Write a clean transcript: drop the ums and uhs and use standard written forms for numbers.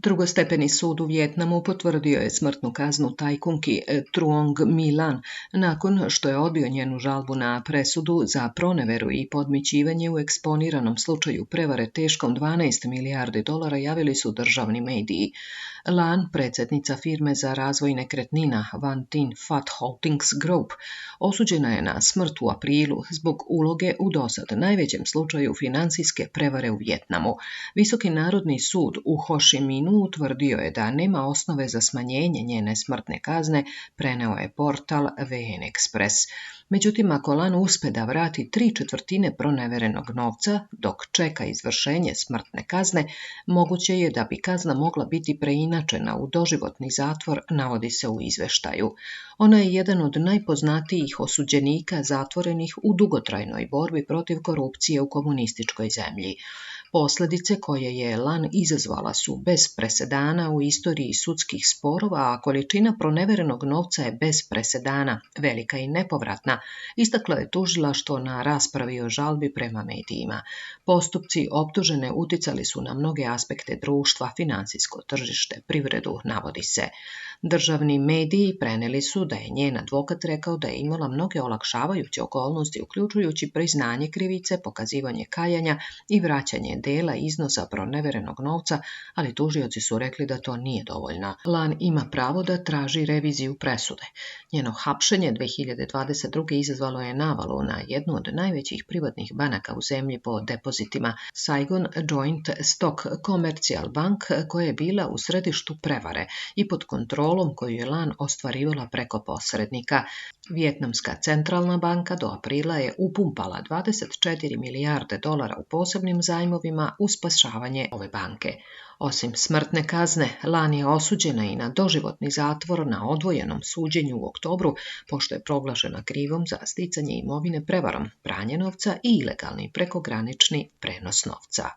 Drugostepeni sud u Vijetnamu potvrdio je smrtnu kaznu tajkunki Truong My Lan nakon što je odbio njenu žalbu na presudu za proneveru i podmićivanje u eksponiranom slučaju prevare teškom 12 milijardi dolara, javili su državni mediji. Lan, predsjednica firme za razvoj nekretnina Van Tin Phat Holdings Group, osuđena je na smrt u aprilu zbog uloge u dosad najvećem slučaju financijske prevare u Vijetnamu. Visoki narodni sud u Ho Chi Minhu utvrdio je da nema osnove za smanjenje njene smrtne kazne, preneo je portal VN Express. Međutim, ako Lan uspe da vrati 3/4 proneverenog novca dok čeka izvršenje smrtne kazne, moguće je da bi kazna mogla biti preinačena u doživotni zatvor, navodi se u izveštaju. Ona je jedan od najpoznatijih osuđenika zatvorenih u dugotrajnoj borbi protiv korupcije u komunističkoj zemlji. Posljedice koje je Lan izazvala su bez presedana u istoriji sudskih sporova, a količina proneverenog novca je bez presedana, velika i nepovratna, istaklo je tužilaštvo na raspravi o žalbi prema medijima. Postupci optužene uticali su na mnoge aspekte društva, financijsko tržište, privredu, navodi se. Državni mediji preneli su da je njen advokat rekao da je imala mnoge olakšavajuće okolnosti, uključujući priznanje krivice, pokazivanje kajanja i vraćanje dela iznosa proneverenog novca, ali tužioci su rekli da to nije dovoljno. Lan ima pravo da traži reviziju presude. Njeno hapšenje 2022. izazvalo je navalu na jednu od najvećih privatnih banaka u zemlji po depozitima, Saigon Joint Stock Commercial Bank, koja je bila u središtu prevare i pod kontrolom koju je Lan ostvarivala preko posrednika. Vijetnamska centralna banka do aprila je upumpala 24 milijarde dolara u posebnim zajmovima u spašavanje ove banke. Osim smrtne kazne, Lan je osuđena i na doživotni zatvor na odvojenom suđenju u oktobru, pošto je proglašena krivom za sticanje imovine prevarom, pranje novca i ilegalni prekogranični prenos novca.